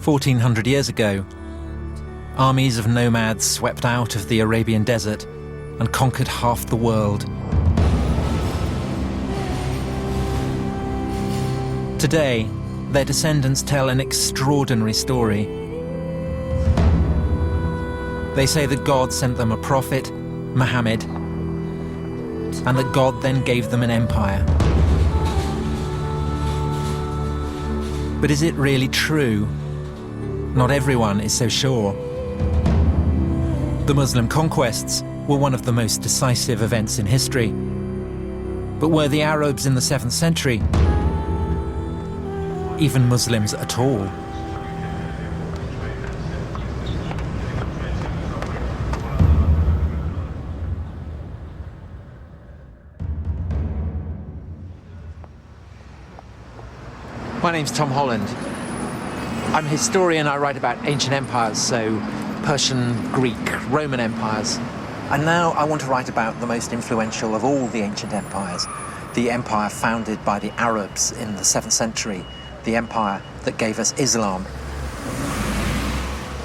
1400 years ago, armies of nomads swept out of the Arabian desert and conquered half the world. Today, their descendants tell an extraordinary story. They say that God sent them a prophet, Muhammad, and that God then gave them an empire. But is it really true? Not everyone is so sure. The Muslim conquests were one of the most decisive events in history. But were the Arabs in the 7th century even Muslims at all? My name's Tom Holland. I'm a historian. I write about ancient empires, so Persian, Greek, Roman empires. And now I want to write about the most influential of all the ancient empires, the empire founded by the Arabs in the 7th century, the empire that gave us Islam.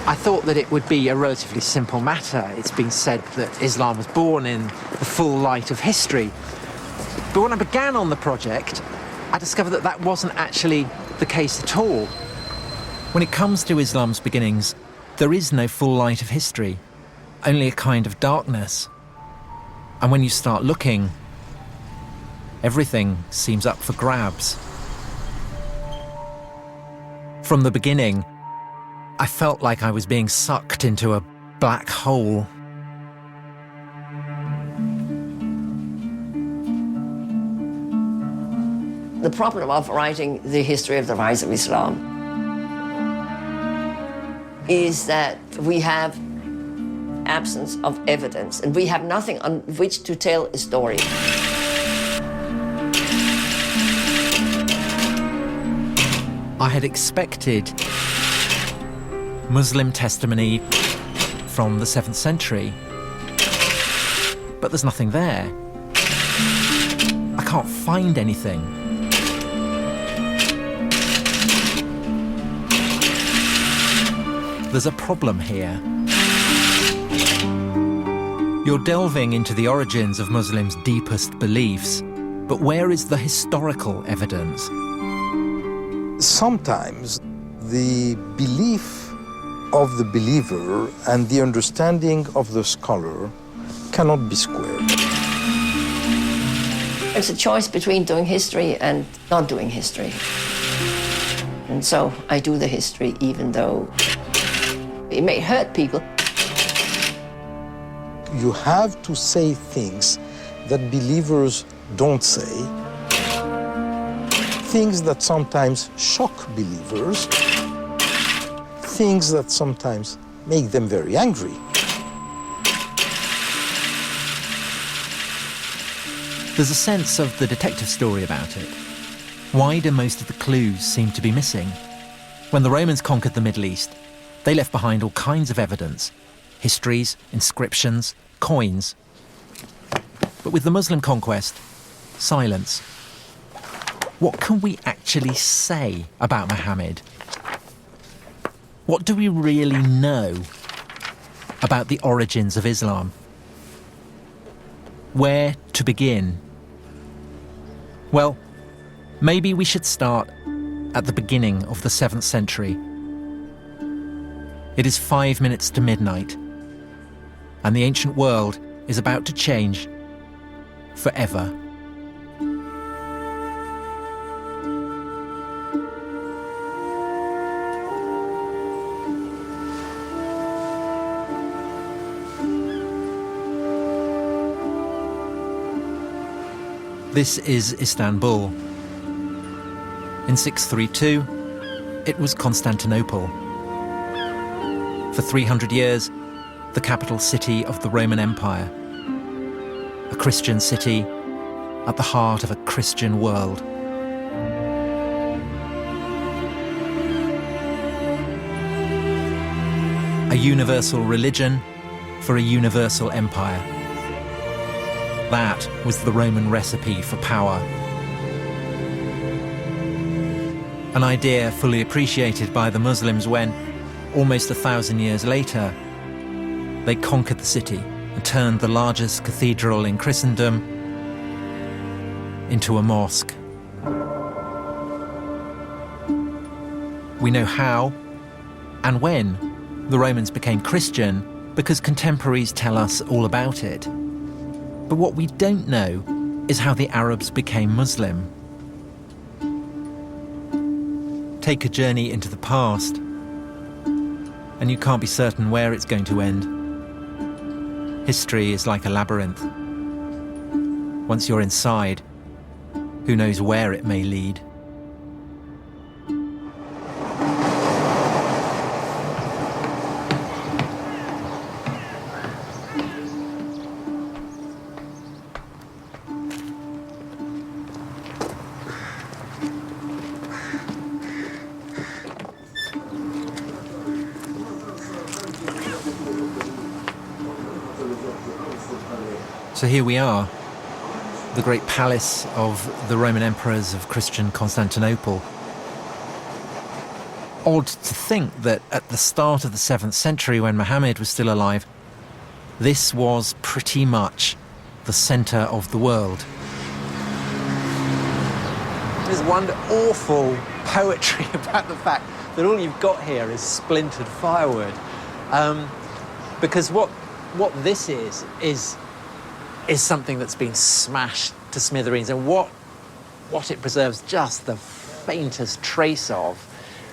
I thought that it would be a relatively simple matter. It's been said that Islam was born in the full light of history. But when I began on the project, I discovered that that wasn't actually the case at all. When it comes to Islam's beginnings, there is no full light of history, only a kind of darkness. And when you start looking, everything seems up for grabs. From the beginning, I felt like I was being sucked into a black hole. The problem of writing the history of the rise of Islam is that we have absence of evidence, and we have nothing on which to tell a story. I had expected Muslim testimony from the 7th century, but there's nothing there. I can't find anything. There's a problem here. You're delving into the origins of Muslims' deepest beliefs, but where is the historical evidence? Sometimes the belief of the believer and the understanding of the scholar cannot be squared. It's a choice between doing history and not doing history. And so I do the history even though it may hurt people. You have to say things that believers don't say, things that sometimes shock believers, things that sometimes make them very angry. There's a sense of the detective story about it. Why do most of the clues seem to be missing? When the Romans conquered the Middle East, they left behind all kinds of evidence, histories, inscriptions, coins. But with the Muslim conquest, silence. What can we actually say about Muhammad? What do we really know about the origins of Islam? Where to begin? Well, maybe we should start at the beginning of the 7th century. It is 5 minutes to midnight, and the ancient world is about to change forever. This is Istanbul. In 632, it was Constantinople. For 300 years, the capital city of the Roman Empire. A Christian city at the heart of a Christian world. A universal religion for a universal empire. That was the Roman recipe for power. An idea fully appreciated by the Muslims when, almost 1,000 years later, they conquered the city and turned the largest cathedral in Christendom into a mosque. We know how and when the Romans became Christian because contemporaries tell us all about it. But what we don't know is how the Arabs became Muslim. Take a journey into the past, and you can't be certain where it's going to end. History is like a labyrinth. Once you're inside, who knows where it may lead? So here we are, the great palace of the Roman emperors of Christian Constantinople. Odd to think that at the start of the 7th century, when Muhammad was still alive, this was pretty much the centre of the world. There's one awful poetry about the fact that all you've got here is splintered firewood. Because what this is something that's been smashed to smithereens, and what it preserves just the faintest trace of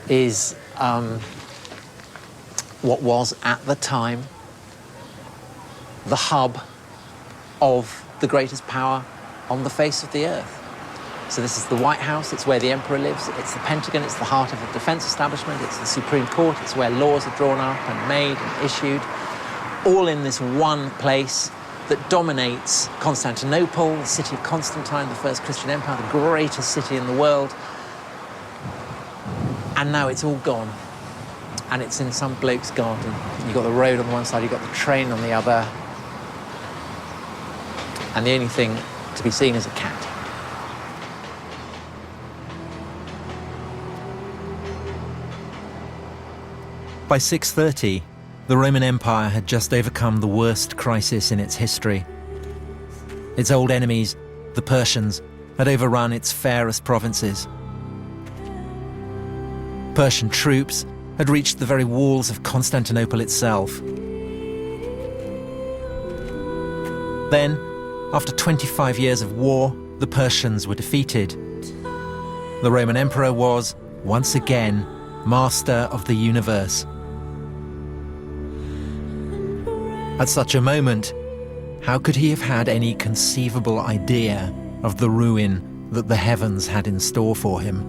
is what was at the time the hub of the greatest power on the face of the earth. So this is the White House, it's where the emperor lives, it's the Pentagon, it's the heart of the defense establishment, it's the Supreme Court, it's where laws are drawn up and made and issued, all in this one place that dominates Constantinople, the city of Constantine, the first Christian empire, the greatest city in the world. And now it's all gone. And it's in some bloke's garden. You've got the road on one side, you've got the train on the other. And the only thing to be seen is a cat. By 630, the Roman Empire had just overcome the worst crisis in its history. Its old enemies, the Persians, had overrun its fairest provinces. Persian troops had reached the very walls of Constantinople itself. Then, after 25 years of war, the Persians were defeated. The Roman Emperor was, once again, master of the universe. At such a moment, how could he have had any conceivable idea of the ruin that the heavens had in store for him?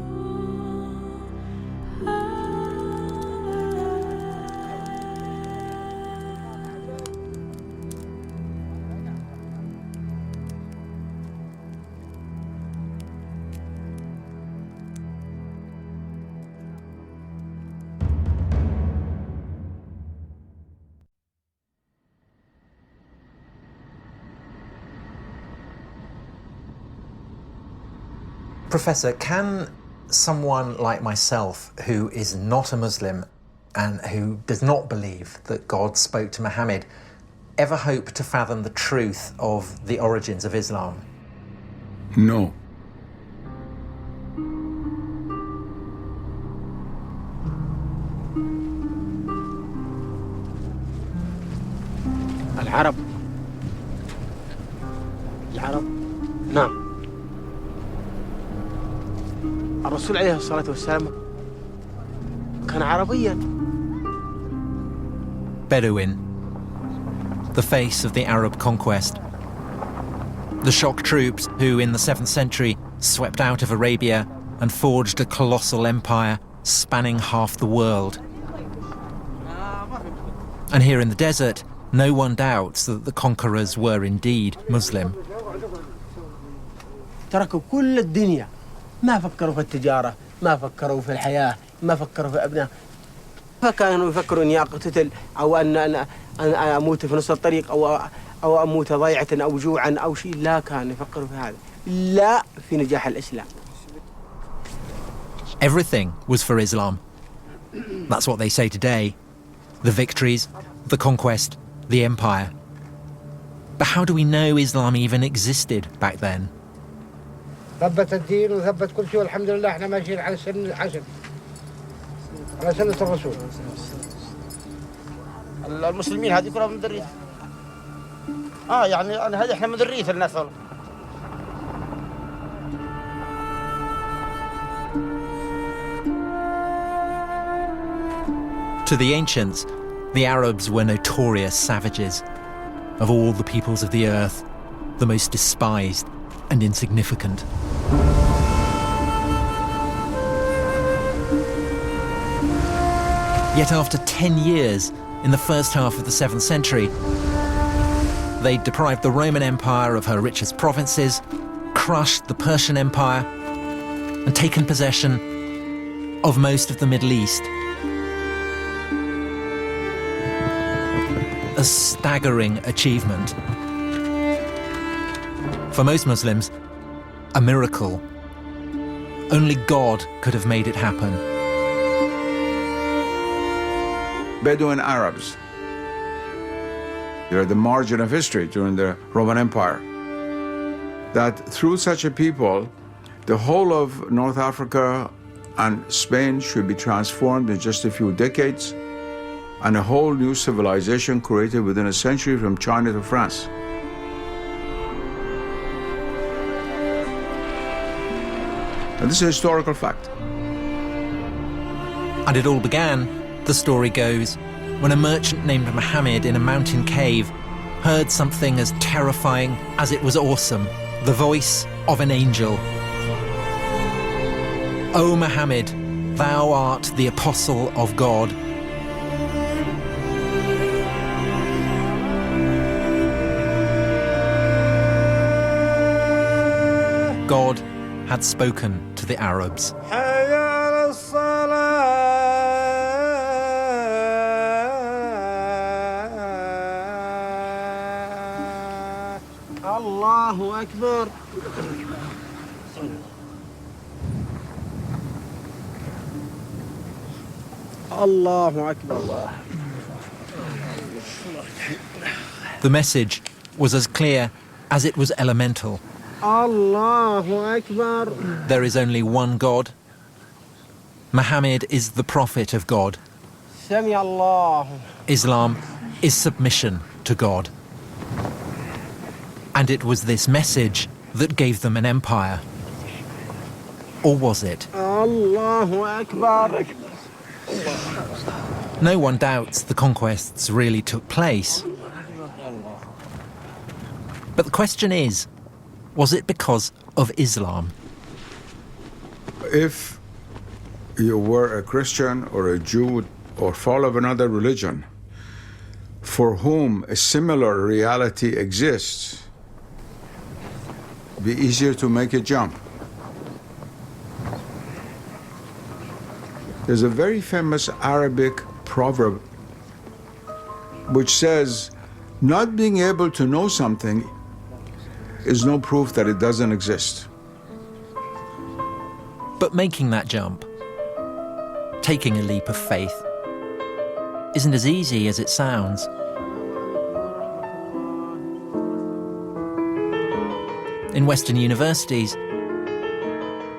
Professor, can someone like myself, who is not a Muslim and who does not believe that God spoke to Muhammad, ever hope to fathom the truth of the origins of Islam? No. العرب نعم الرسول عليه الصلاة والسلام كان عربيا. Bedouin, the face of the Arab conquest. The shock troops who, in the 7th century, swept out of Arabia and forged a colossal empire spanning half the world. And here in the desert, no one doubts that the conquerors were indeed Muslim. تركوا كل الدنيا ما فكروا في التجارة ما فكروا في الحياة ما فكروا في أبناء فكانوا يفكروا أني أقتتل أو أن أموت في نص الطريق أو أموت ضيعة أو جوعا أو شيء. لا كانوا يفكروا في هذا لا في نجاح الإسلام. Everything was for Islam. That's what they say today. The victories, the conquest, the empire. But how do we know Islam even existed back then? ثبت الدين وثبت كل شيء والحمد لله احنا ماشيين على سنة عشر على سنة الرسول. المسلمين هذه كلها من ذرية. يعني هذه احنا من ذرية الناس والله. To the ancients, the Arabs were notorious savages. Of all the peoples of the earth, the most despised and insignificant. Yet after 10 years, in the first half of the 7th century, they deprived the Roman Empire of her richest provinces, crushed the Persian Empire, and taken possession of most of the Middle East. A staggering achievement. For most Muslims, a miracle. Only God could have made it happen. Bedouin Arabs. They're the margin of history during the Roman Empire. That through such a people, the whole of North Africa and Spain should be transformed in just a few decades, and a whole new civilization created within a century from China to France. And this is a historical fact. And it all began, the story goes, when a merchant named Muhammad in a mountain cave heard something as terrifying as it was awesome, the voice of an angel. O Muhammad, thou art the apostle of God. God had spoken to the Arabs. Allahu Akbar. Allahu Akbar. The message was as clear as it was elemental. Allahu Akbar. There is only one God. Muhammad is the prophet of God. Sami Allah. Islam is submission to God. And it was this message that gave them an empire. Or was it? Allahu Akbar. No one doubts the conquests really took place. But the question is, was it because of Islam? If you were a Christian or a Jew or follow of another religion for whom a similar reality exists, it'd be easier to make a jump. There's a very famous Arabic proverb which says, not being able to know something is no proof that it doesn't exist. But making that jump, taking a leap of faith, isn't as easy as it sounds. In Western universities,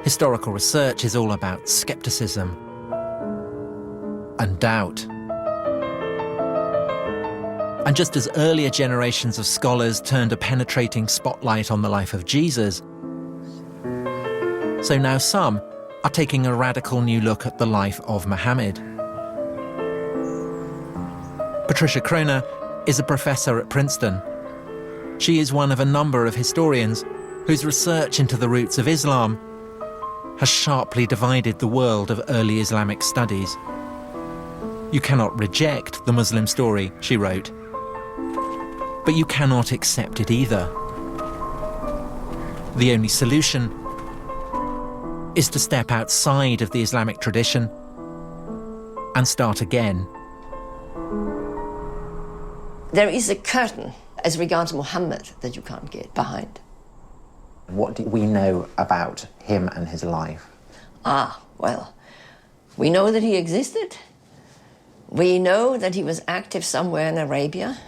historical research is all about skepticism and doubt. And just as earlier generations of scholars turned a penetrating spotlight on the life of Jesus, so now some are taking a radical new look at the life of Muhammad. Patricia Kroner is a professor at Princeton. She is one of a number of historians whose research into the roots of Islam has sharply divided the world of early Islamic studies. You cannot reject the Muslim story, she wrote, but you cannot accept it either. The only solution is to step outside of the Islamic tradition and start again. There is a curtain as regards Muhammad that you can't get behind. What do we know about him and his life? Well, We know that he existed. We know that he was active somewhere in Arabia.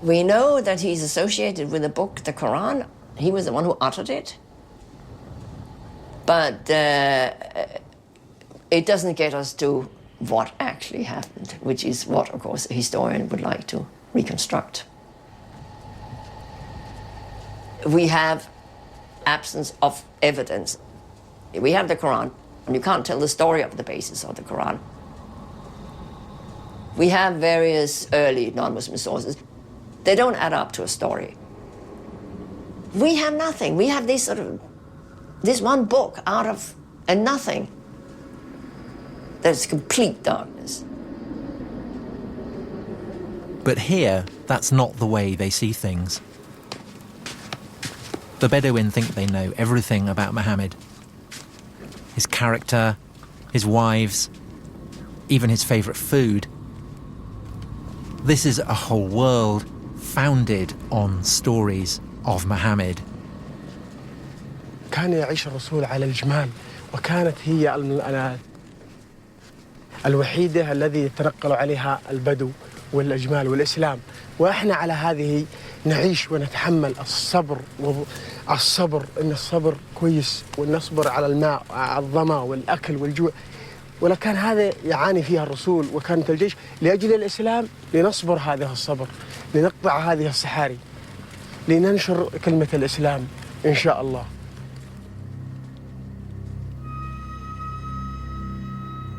We know that he's associated with the book, the Quran. He was the one who uttered it. But it doesn't get us to what actually happened, which is what, of course, a historian would like to reconstruct. We have absence of evidence. We have the Quran, and you can't tell the story of the basis of the Quran. We have various early non-Muslim sources. They don't add up to a story. We have nothing. We have this one book out of a nothing. There's complete darkness. But here, that's not the way they see things. The Bedouin think they know everything about Muhammad. His character, his wives, even his favourite food. This is a whole world founded on stories of Muhammad. كان يعيش الرسول على الجمال، وكانت هي الوحيدة الذي يتنقل عليها البدو والأجمال والإسلام، وإحنا على هذه نعيش ونتحمل الصبر إن الصبر كويس، ونصبر على الماء على الظما والأكل والجوع. ولكن هذا يعاني فيها الرسول وكانت الجيش لأجل الإسلام، لنصبر هذا الصبر، لنقطع هذه الصحاري، لننشر كلمة الإسلام إن شاء الله.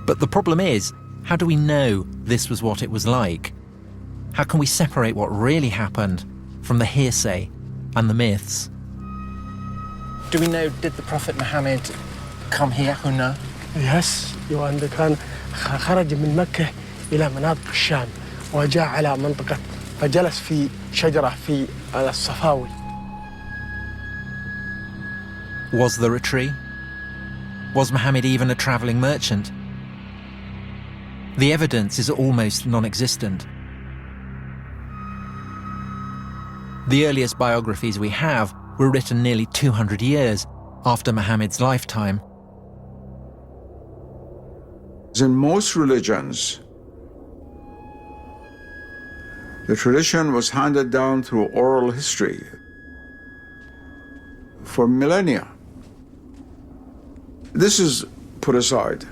But the problem is, how do we know this was what it was like? How can we separate what really happened from the hearsay and the myths? Do we know, did the Prophet Muhammad come here, Huna? Yes, يوان كان خرج من مكة إلى مناطق الشام وجاء على منطقة فجلس في شجرة في الصفاوي. Was there a tree? Was Muhammad even a travelling merchant? The evidence is almost non-existent. The earliest biographies we have were written nearly 200 years after Muhammad's lifetime. In most religions, the tradition was handed down through oral history for millennia. This is put aside.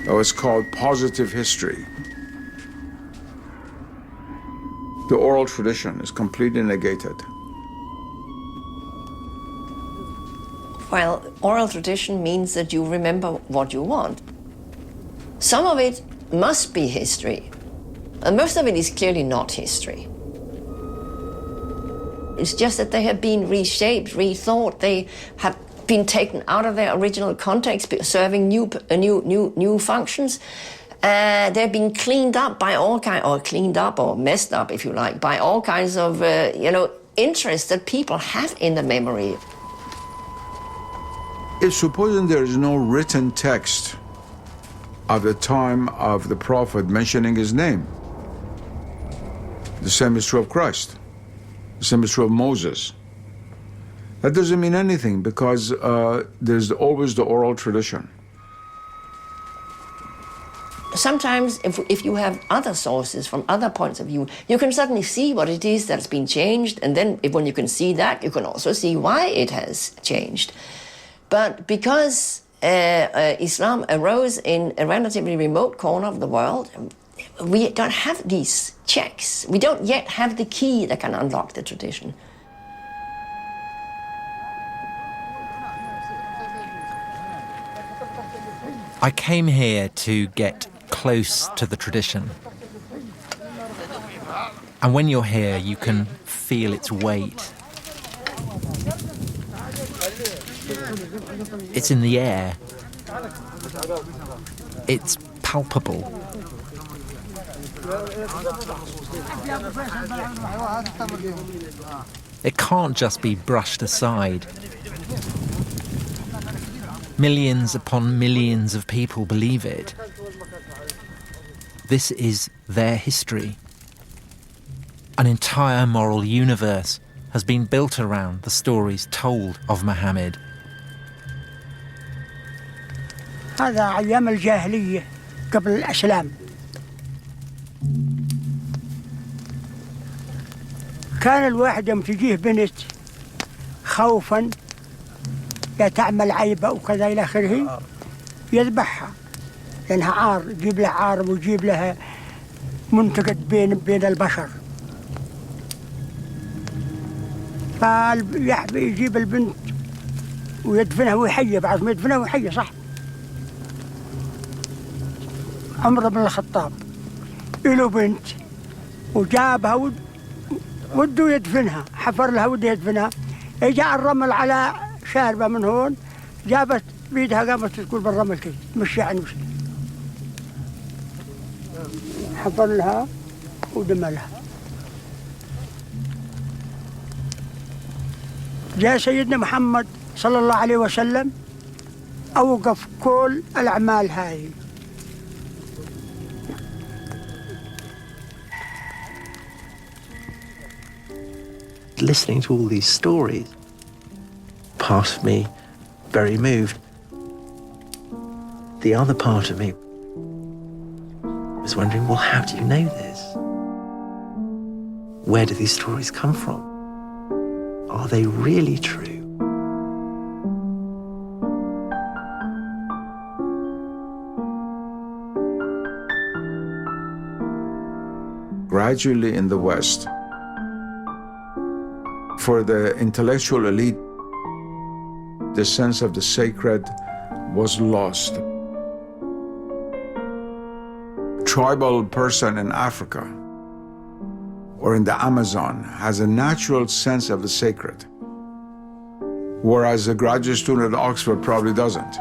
That was called positive history. The oral tradition is completely negated. Well, oral tradition means that you remember what you want. Some of it must be history, and most of it is clearly not history. It's just that they have been reshaped, rethought. They have been taken out of their original context, serving new functions. They've been cleaned up by all kinds, or cleaned up or messed up, if you like, by all kinds of interests that people have in the memory. If supposing there is no written text of the time of the Prophet mentioning his name, the same is true of Christ, the same is true of Moses. That doesn't mean anything because there's always the oral tradition. Sometimes if you have other sources from other points of view, you can suddenly see what it is that's been changed, and then when you can see that, you can also see why it has changed. But because Islam arose in a relatively remote corner of the world, we don't have these checks. We don't yet have the key that can unlock the tradition. I came here to get close to the tradition. And when you're here, you can feel its weight. It's in the air. It's palpable. It can't just be brushed aside. Millions upon millions of people believe it. This is their history. An entire moral universe has been built around the stories told of Muhammad. هذا أيام الجاهلية قبل الإسلام. كان الواحد يوم تجيه بنت خوفا يا تعمل عيبة وكذا إلى آخره يذبحها، لأنها عار، يجيب لها عار ويجيب لها منتقد بين البشر. فيجيب البنت ويدفنها ويحيى، بعد ما يدفنها ويحيى صح. عمر بن الخطاب له بنت وجابها وده يدفنها، حفر لها وده يدفنها، جاء الرمل على شاربة من هون، جابت بيدها قامت تقول بالرمل كذا مشي عن وشي، حفر لها ودملها. جاء سيدنا محمد صلى الله عليه وسلم أوقف كل الأعمال هذه. Listening to all these stories, part of me very moved. The other part of me was wondering, well, how do you know this? Where do these stories come from? Are they really true? Gradually in the West, for the intellectual elite, the sense of the sacred was lost. Tribal person in Africa or in the Amazon has a natural sense of the sacred, whereas a graduate student at Oxford probably doesn't.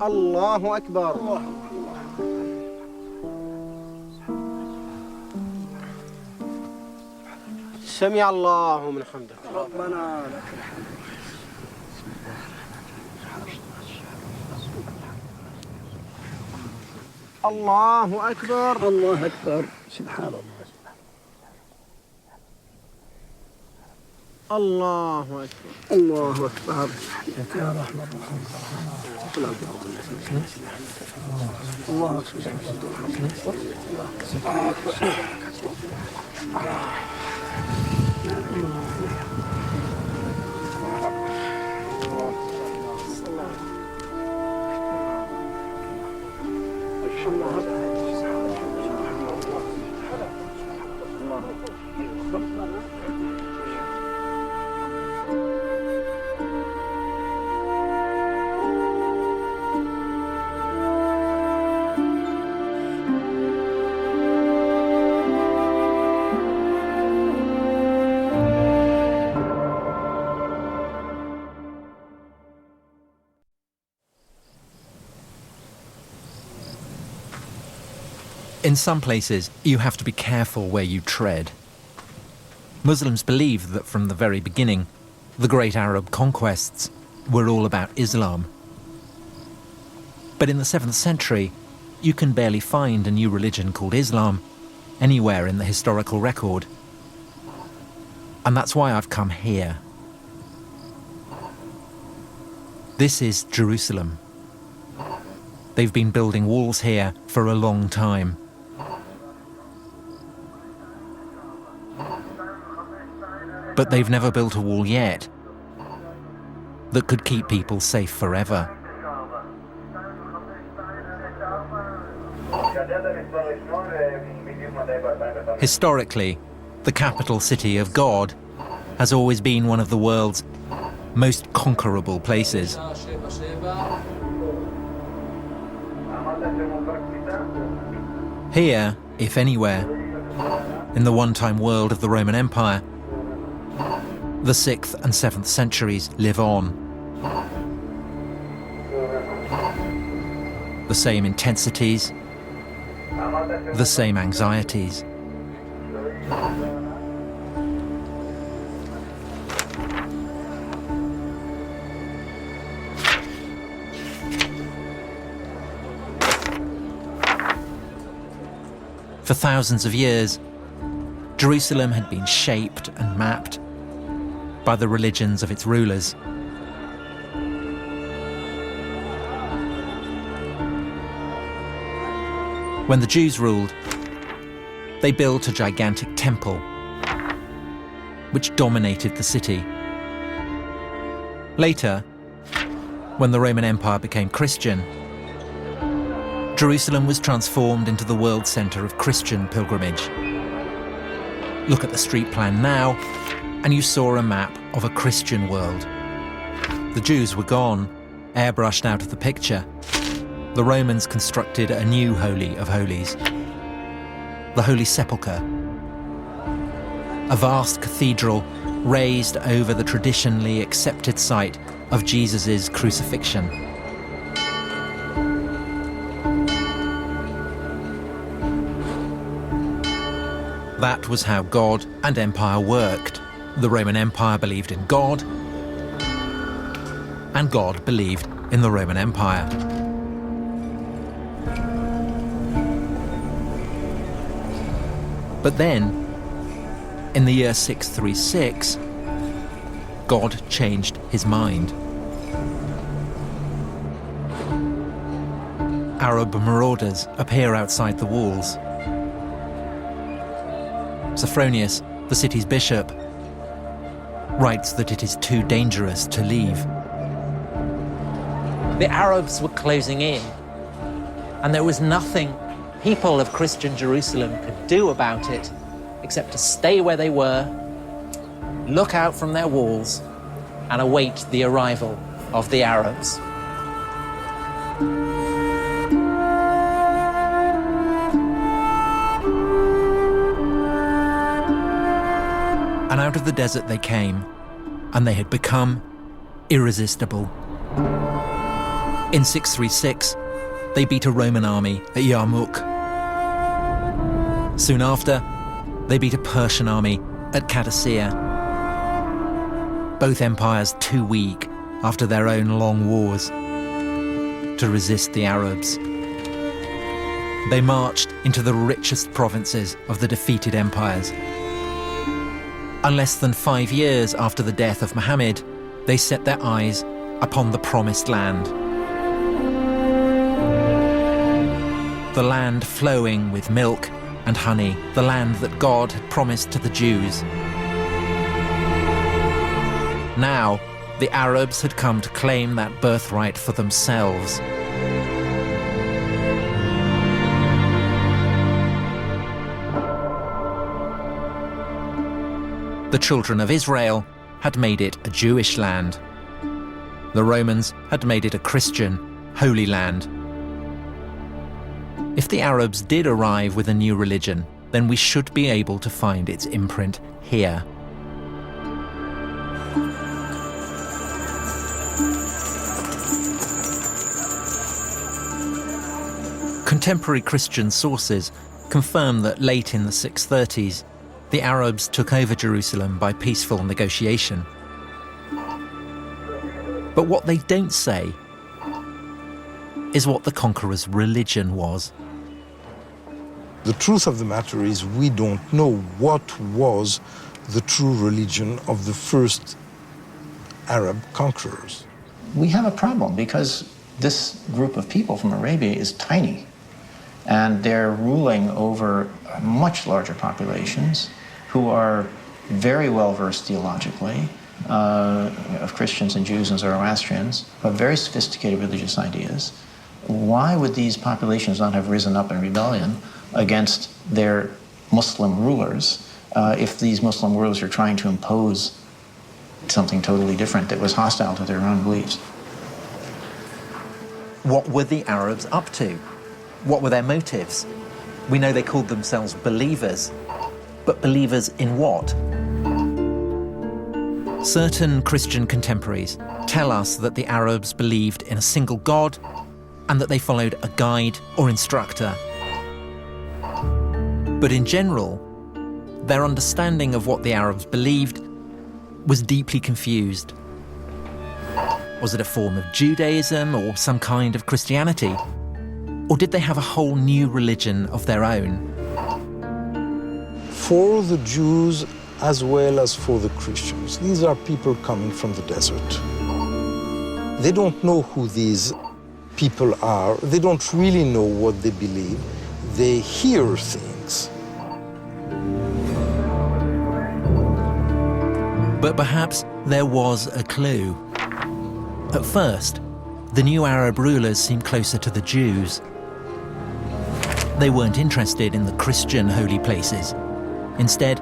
الله أكبر. سمع الله من حمده. ربنا لك الحمد. الله أكبر. الله أكبر. سبحان الله. الله أكبر. الله أكبر. يا رحمة الله. الله In some places, you have to be careful where you tread. Muslims believe that from the very beginning, the great Arab conquests were all about Islam. But in the 7th century, you can barely find a new religion called Islam anywhere in the historical record. And that's why I've come here. This is Jerusalem. They've been building walls here for a long time. But they've never built a wall yet that could keep people safe forever. Historically, the capital city of God has always been one of the world's most conquerable places. Here, if anywhere, in the one-time world of the Roman Empire, the 6th and 7th centuries live on. The same intensities, the same anxieties. For thousands of years, Jerusalem had been shaped and mapped by the religions of its rulers. When the Jews ruled, they built a gigantic temple which dominated the city. Later, when the Roman Empire became Christian, Jerusalem was transformed into the world centre of Christian pilgrimage. Look at the street plan now, and you saw a map of a Christian world. The Jews were gone, airbrushed out of the picture. The Romans constructed a new Holy of Holies, the Holy Sepulchre, a vast cathedral raised over the traditionally accepted site of Jesus' crucifixion. That was how God and empire worked. The Roman Empire believed in God, and God believed in the Roman Empire. But then, in the year 636, God changed his mind. Arab marauders appear outside the walls. Sophronius, the city's bishop, writes that it is too dangerous to leave. The Arabs were closing in, and there was nothing people of Christian Jerusalem could do about it except to stay where they were, look out from their walls, and await the arrival of the Arabs. And out of the desert they came, and they had become irresistible. In 636, they beat a Roman army at Yarmouk. Soon after, they beat a Persian army at Qadisiyah. Both empires too weak after their own long wars to resist the Arabs. They marched into the richest provinces of the defeated empires. And less than 5 years after the death of Muhammad, they set their eyes upon the Promised Land. The land flowing with milk and honey, the land that God had promised to the Jews. Now, the Arabs had come to claim that birthright for themselves. The children of Israel had made it a Jewish land. The Romans had made it a Christian, holy land. If the Arabs did arrive with a new religion, then we should be able to find its imprint here. Contemporary Christian sources confirm that late in the 630s, the Arabs took over Jerusalem by peaceful negotiation. But what they don't say is what the conqueror's religion was. The truth of the matter is we don't know what was the true religion of the first Arab conquerors. We have a problem because this group of people from Arabia is tiny, and they're ruling over much larger populations who are very well versed theologically, of Christians and Jews and Zoroastrians, but very sophisticated religious ideas. Why would these populations not have risen up in rebellion against their Muslim rulers if these Muslim rulers are trying to impose something totally different that was hostile to their own beliefs? What were the Arabs up to? What were their motives? We know they called themselves believers, but believers in what? Certain Christian contemporaries tell us that the Arabs believed in a single God and that they followed a guide or instructor. But in general, their understanding of what the Arabs believed was deeply confused. Was it a form of Judaism or some kind of Christianity? Or did they have a whole new religion of their own? for the Jews as well as for the Christians. These are people coming from the desert. They don't know who these people are. They don't really know what they believe. They hear things. But perhaps there was a clue. At first, the new Arab rulers seemed closer to the Jews. They weren't interested in the Christian holy places. Instead,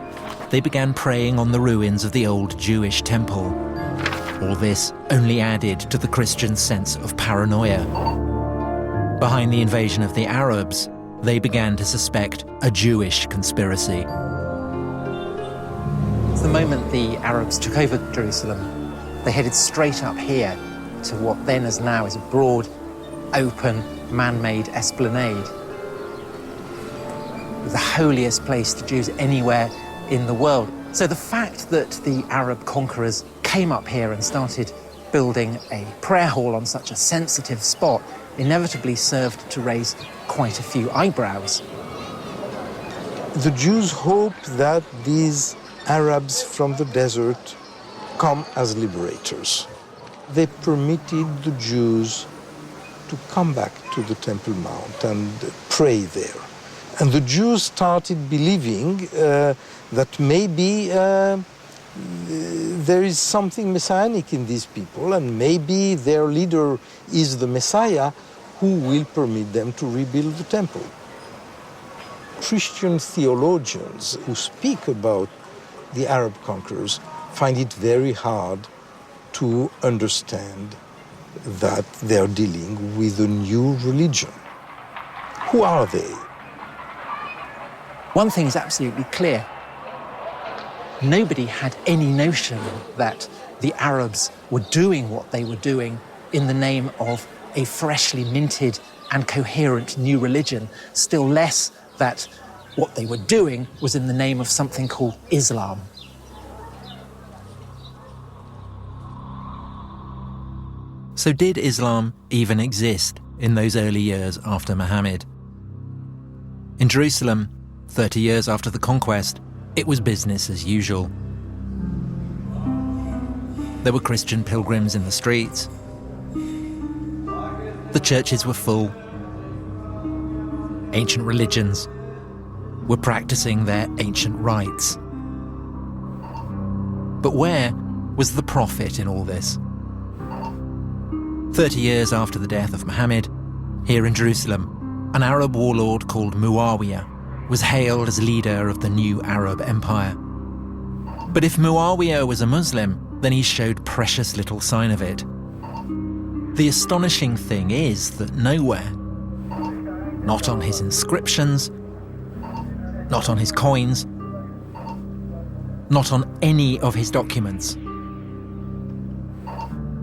they began praying on the ruins of the old Jewish temple. All this only added to the Christians' sense of paranoia. Behind the invasion of the Arabs, they began to suspect a Jewish conspiracy. The moment the Arabs took over Jerusalem, they headed straight up here to what then as now is a broad, open, man-made esplanade. The holiest place to Jews anywhere in the world. So the fact that the Arab conquerors came up here and started building a prayer hall on such a sensitive spot inevitably served to raise quite a few eyebrows. The Jews hoped that these Arabs from the desert come as liberators. They permitted the Jews to come back to the Temple Mount and pray there. And the Jews started believing that maybe there is something messianic in these people, and maybe their leader is the Messiah who will permit them to rebuild the temple. Christian theologians who speak about the Arab conquerors find it very hard to understand that they're dealing with a new religion. Who are they? One thing is absolutely clear. Nobody had any notion that the Arabs were doing what they were doing in the name of a freshly minted and coherent new religion, still less that what they were doing was in the name of something called Islam. So did Islam even exist in those early years after Muhammad? In Jerusalem, 30 years after the conquest, it was business as usual. There were Christian pilgrims in the streets. The churches were full. Ancient religions were practicing their ancient rites. But where was the prophet in all this? 30 years after the death of Muhammad, here in Jerusalem, an Arab warlord called Muawiyah was hailed as leader of the new Arab Empire. But if Muawiyah was a Muslim, then he showed precious little sign of it. The astonishing thing is that nowhere, not on his inscriptions, not on his coins, not on any of his documents,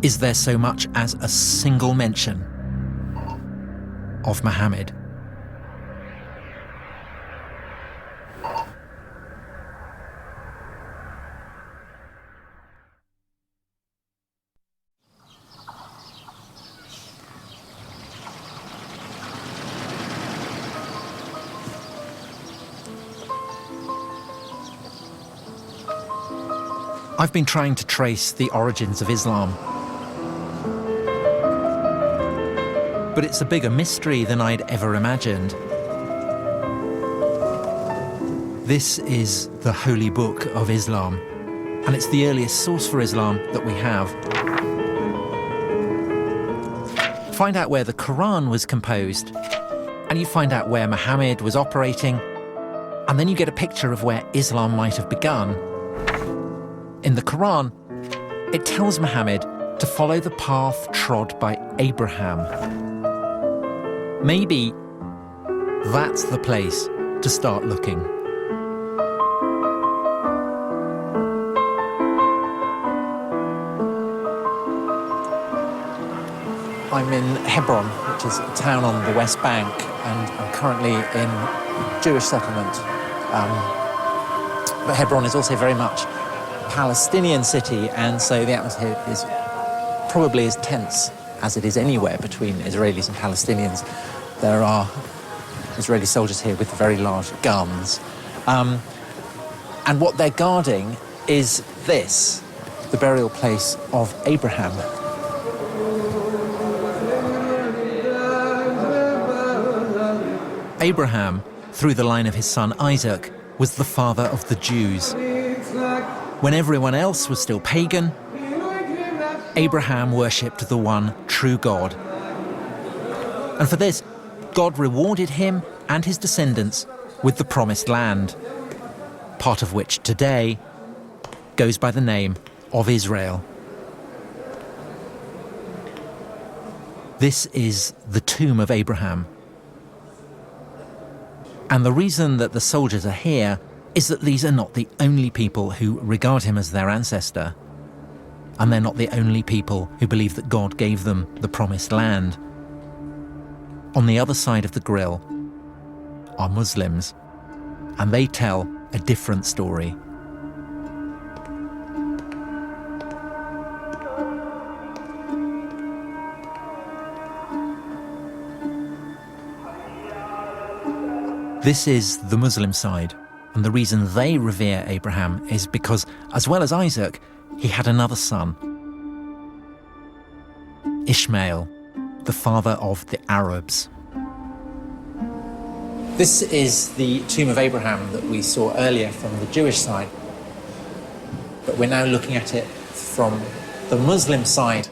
is there so much as a single mention of Muhammad. I've been trying to trace the origins of Islam. But it's a bigger mystery than I'd ever imagined. This is the Holy Book of Islam, and it's the earliest source for Islam that we have. Find out where the Quran was composed, and you find out where Muhammad was operating, and then you get a picture of where Islam might have begun. In the Quran, it tells Muhammad to follow the path trod by Abraham. Maybe that's the place to start looking. I'm in Hebron, which is a town on the West Bank, and I'm currently in a Jewish settlement. But Hebron is also very much a Palestinian city, and so the atmosphere is probably as tense as it is anywhere between Israelis and Palestinians. There are Israeli soldiers here with very large guns. And what they're guarding is this, the burial place of Abraham. Abraham, through the line of his son Isaac, was the father of the Jews. When everyone else was still pagan, Abraham worshipped the one true God. And for this, God rewarded him and his descendants with the promised land, part of which today goes by the name of Israel. This is the tomb of Abraham. And the reason that the soldiers are here is that these are not the only people who regard him as their ancestor. And they're not the only people who believe that God gave them the promised land. On the other side of the grill are Muslims, and they tell a different story. This is the Muslim side, and the reason they revere Abraham is because, as well as Isaac, he had another son, Ishmael, the father of the Arabs. This is the tomb of Abraham that we saw earlier from the Jewish side, but we're now looking at it from the Muslim side.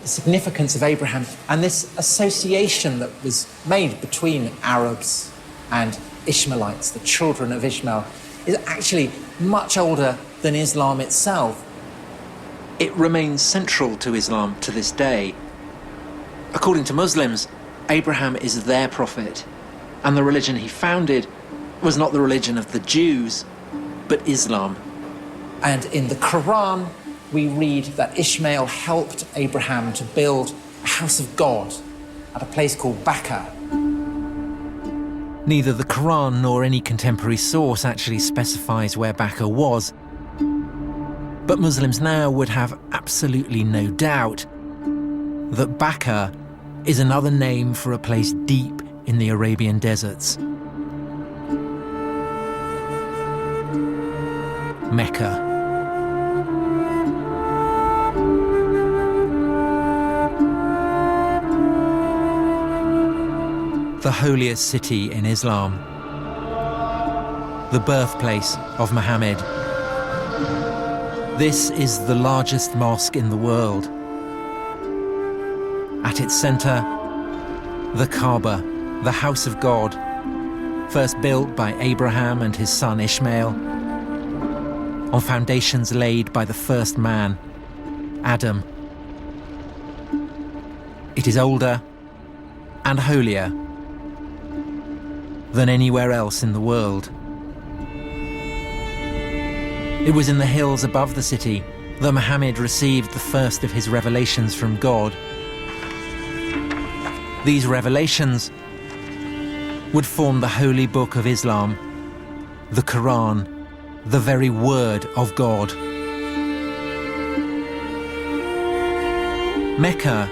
The significance of Abraham and this association that was made between Arabs and Ishmaelites, the children of Ishmael, is actually much older than Islam itself. It remains central to Islam to this day. According to Muslims, Abraham is their prophet, and the religion he founded was not the religion of the Jews, but Islam. And in the Quran, we read that Ishmael helped Abraham to build a house of God at a place called Petra. Neither the Quran nor any contemporary source actually specifies where Petra was, but Muslims now would have absolutely no doubt that Petra is another name for a place deep in the Arabian deserts. Mecca. The holiest city in Islam, the birthplace of Muhammad. This is the largest mosque in the world. At its center, the Kaaba, the house of God, first built by Abraham and his son Ishmael, on foundations laid by the first man, Adam. It is older and holier than anywhere else in the world. It was in the hills above the city that Muhammad received the first of his revelations from God. These revelations would form the holy book of Islam, the Quran, the very word of God. Mecca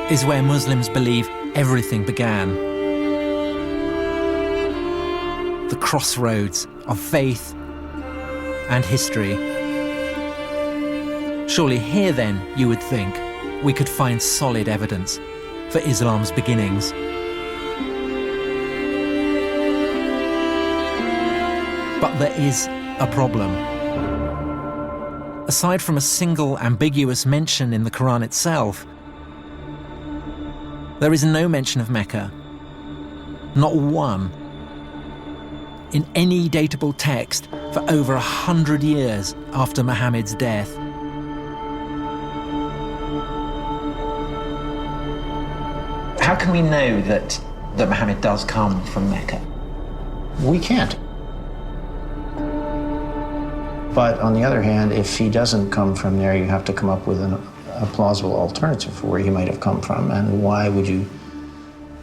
is where Muslims believe everything began. The crossroads of faith and history. Surely here then, you would think, we could find solid evidence for Islam's beginnings. But there is a problem. Aside from a single ambiguous mention in the Quran itself, there is no mention of Mecca, not one, in any datable text for over 100 years after Muhammad's death. How can we know that Muhammad does come from Mecca? We can't. But on the other hand, if he doesn't come from there, you have to come up with a plausible alternative for where he might have come from, and why would you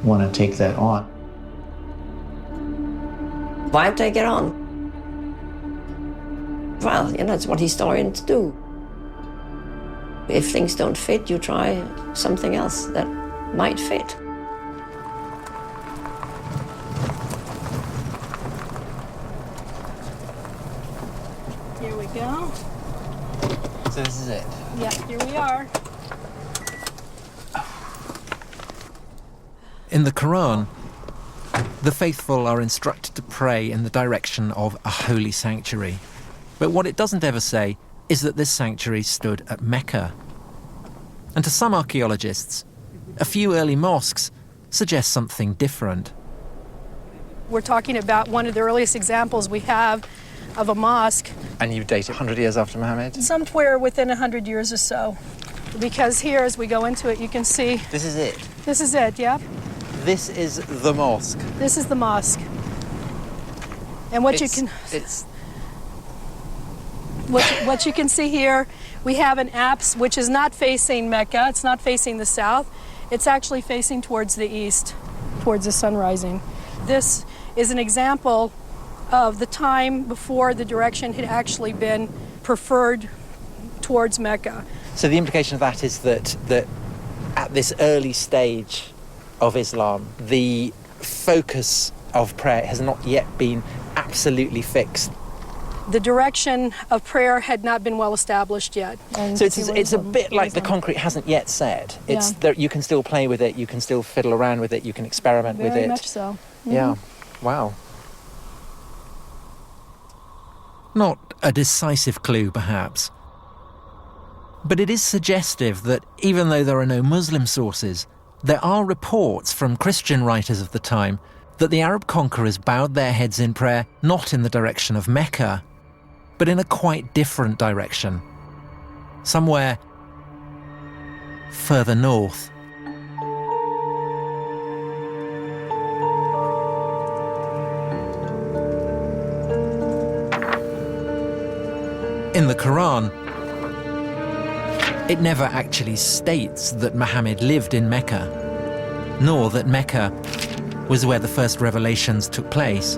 want to take that on? Why take it on? Well, it's what historians do. If things don't fit, you try something else that might fit. Here we go. So this is it. Yeah, here we are. In the Quran, the faithful are instructed to pray in the direction of a holy sanctuary. But what it doesn't ever say is that this sanctuary stood at Mecca. And to some archaeologists, a few early mosques suggest something different. We're talking about one of the earliest examples we have of a mosque. And you date it 100 years after Muhammad? Somewhere within 100 years or so. Because here, as we go into it, you can see... This is it? This is it, yep. This is the mosque? This is the mosque. And what what you can see here, we have an apse which is not facing Mecca. It's not facing the south. It's actually facing towards the east, towards the sun rising. This is an example of the time before the direction had actually been preferred towards Mecca. So the implication of that is that at this early stage of Islam, the focus of prayer has not yet been absolutely fixed. The direction of prayer had not been well established yet. So it's a bit like the concrete hasn't yet set. It's there, you can still play with it, you can still fiddle around with it, you can experiment with it. Very much so. Mm-hmm. Yeah. Wow. Not a decisive clue, perhaps. But it is suggestive that even though there are no Muslim sources, there are reports from Christian writers of the time that the Arab conquerors bowed their heads in prayer not in the direction of Mecca, but in a quite different direction. Somewhere further north. In the Quran, it never actually states that Muhammad lived in Mecca, nor that Mecca was where the first revelations took place.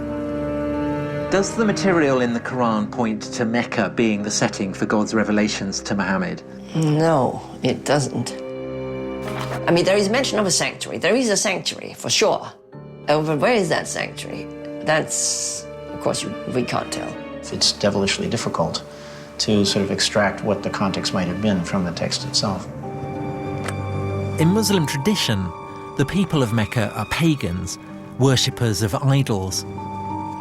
Does the material in the Quran point to Mecca being the setting for God's revelations to Muhammad? No, it doesn't. I mean, there is mention of a sanctuary. There is a sanctuary, for sure. But where is that sanctuary? That's, of course, we can't tell. It's devilishly difficult to sort of extract what the context might have been from the text itself. In Muslim tradition, the people of Mecca are pagans, worshippers of idols.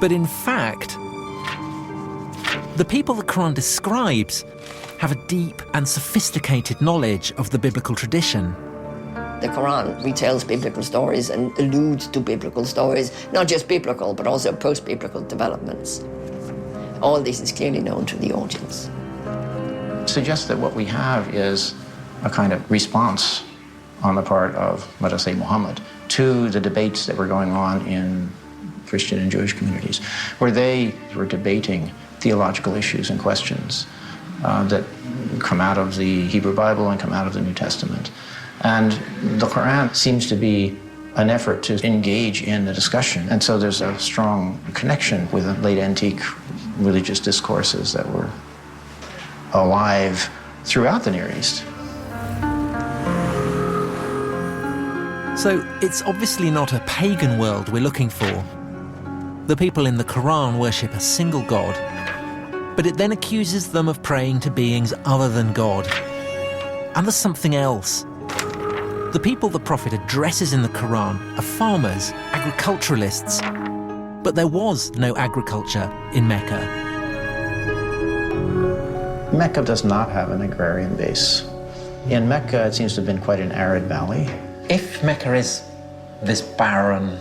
But in fact, the people the Quran describes have a deep and sophisticated knowledge of the biblical tradition. The Quran retells biblical stories and alludes to biblical stories, not just biblical, but also post-biblical developments. All this is clearly known to the audience. It suggests that what we have is a kind of response on the part of, let us say, Muhammad, to the debates that were going on in Christian and Jewish communities, where they were debating theological issues and questions that come out of the Hebrew Bible and come out of the New Testament. And the Quran seems to be an effort to engage in the discussion. And so there's a strong connection with the late antique religious discourses that were alive throughout the Near East. So it's obviously not a pagan world we're looking for. The people in the Quran worship a single God, but it then accuses them of praying to beings other than God. And there's something else. The people the Prophet addresses in the Quran are farmers, agriculturalists. But there was no agriculture in Mecca. Mecca does not have an agrarian base. In Mecca, it seems to have been quite an arid valley. If Mecca is this barren,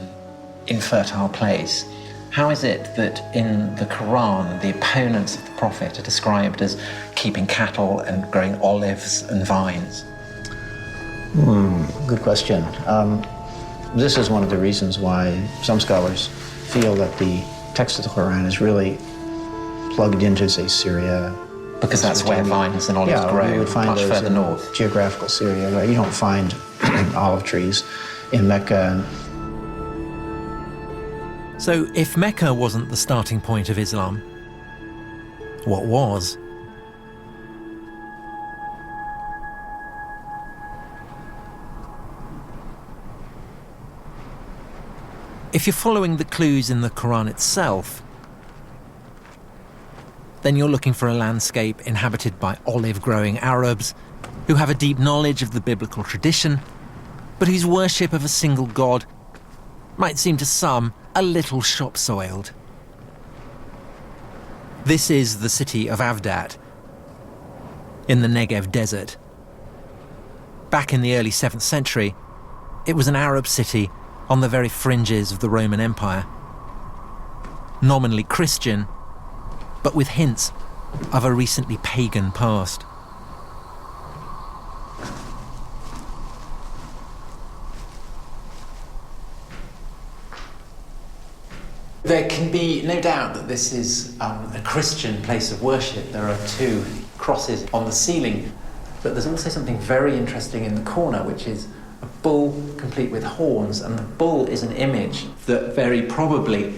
infertile place, how is it that in the Quran, the opponents of the Prophet are described as keeping cattle and growing olives and vines? Good question. This is one of the reasons why some scholars feel that the text of the Quran is really plugged into, say, Syria. Because that's where vines and olives grow, you would find much those further in north. Geographical Syria, right? You don't find olive trees in Mecca. So if Mecca wasn't the starting point of Islam, what was? If you're following the clues in the Quran itself, then you're looking for a landscape inhabited by olive-growing Arabs who have a deep knowledge of the biblical tradition, but whose worship of a single god might seem to some a little shop-soiled. This is the city of Avdat, in the Negev desert. Back in the early 7th century, it was an Arab city on the very fringes of the Roman Empire. Nominally Christian, but with hints of a recently pagan past. There can be no doubt that this is a Christian place of worship. There are 2 crosses on the ceiling, but there's also something very interesting in the corner, which is a bull complete with horns, and the bull is an image that very probably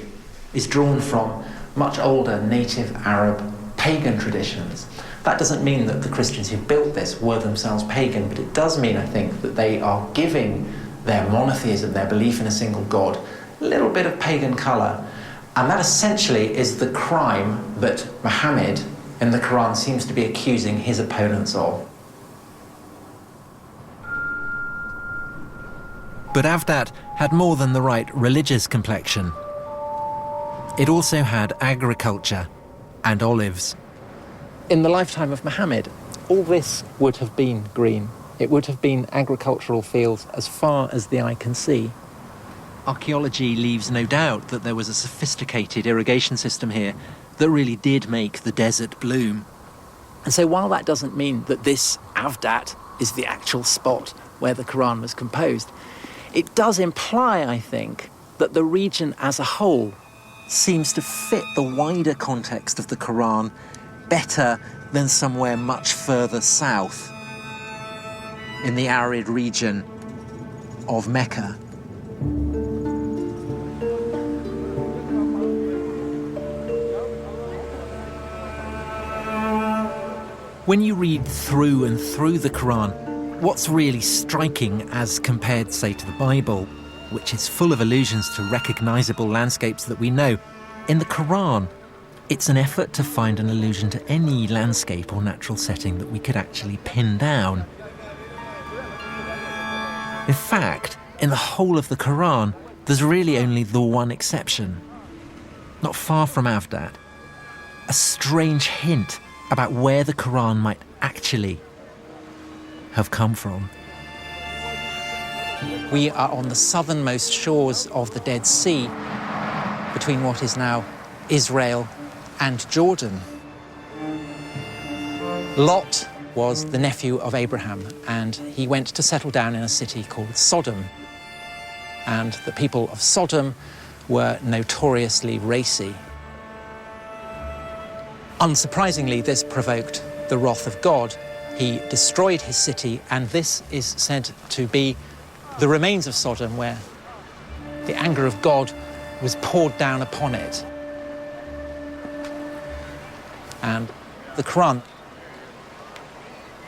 is drawn from much older native Arab pagan traditions. That doesn't mean that the Christians who built this were themselves pagan, but it does mean, I think, that they are giving their monotheism, their belief in a single god, a little bit of pagan colour. And that essentially is the crime that Muhammad in the Quran seems to be accusing his opponents of. But Avdat had more than the right religious complexion. It also had agriculture and olives. In the lifetime of Muhammad, all this would have been green. It would have been agricultural fields as far as the eye can see. Archaeology leaves no doubt that there was a sophisticated irrigation system here that really did make the desert bloom. And so while that doesn't mean that this Avdat is the actual spot where the Quran was composed, it does imply, I think, that the region as a whole seems to fit the wider context of the Quran better than somewhere much further south, in the arid region of Mecca. When you read through and through the Quran, what's really striking as compared, say, to the Bible, which is full of allusions to recognizable landscapes that we know, in the Quran, it's an effort to find an allusion to any landscape or natural setting that we could actually pin down. In fact, in the whole of the Quran, there's really only the one exception. Not far from Avdat, a strange hint about where the Quran might actually have come from. We are on the southernmost shores of the Dead Sea, between what is now Israel and Jordan. Lot was the nephew of Abraham, and he went to settle down in a city called Sodom. And the people of Sodom were notoriously racy. Unsurprisingly, this provoked the wrath of God. He destroyed his city, and this is said to be the remains of Sodom, where the anger of God was poured down upon it. And the Quran.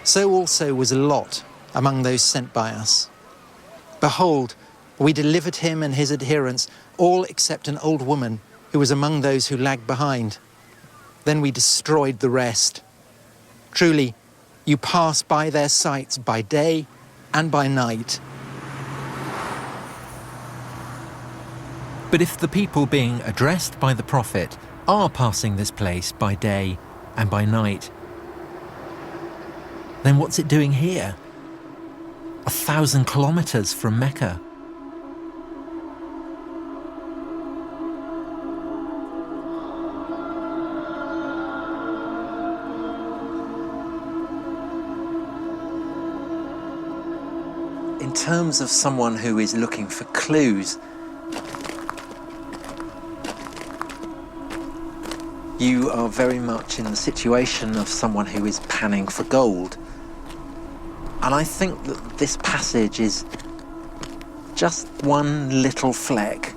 So also was Lot among those sent by us. Behold, we delivered him and his adherents, all except an old woman who was among those who lagged behind. Then we destroyed the rest. Truly, you pass by their sites by day and by night. But if the people being addressed by the prophet are passing this place by day and by night, then what's it doing here? 1,000 kilometers from Mecca. In terms of someone who is looking for clues, you are very much in the situation of someone who is panning for gold. And I think that this passage is just one little fleck.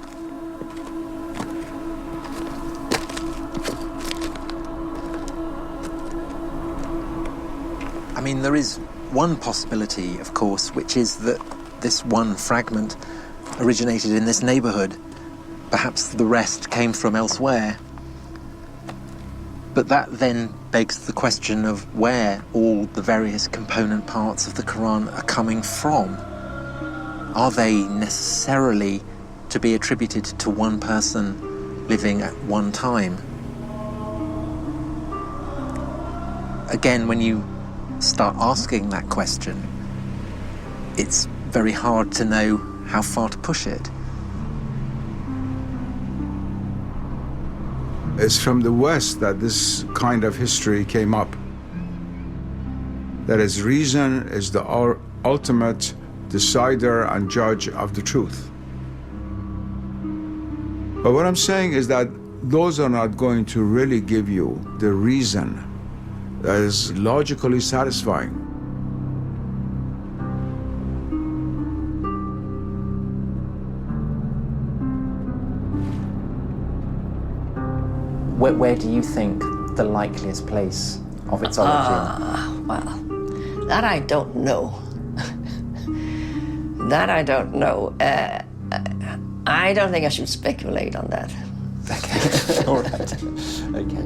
I mean, there is one possibility, of course, which is that this one fragment originated in this neighborhood. Perhaps the rest came from elsewhere. But that then begs the question of where all the various component parts of the Quran are coming from. Are they necessarily to be attributed to one person living at one time? Again, when you start asking that question, it's very hard to know how far to push it. It's from the West that this kind of history came up. That is, reason is the ultimate decider and judge of the truth. But what I'm saying is that those are not going to really give you the reason that is logically satisfying. Where do you think the likeliest place of its origin? Well, that I don't know. That I don't know. I don't think I should speculate on that. Okay, all right. Okay.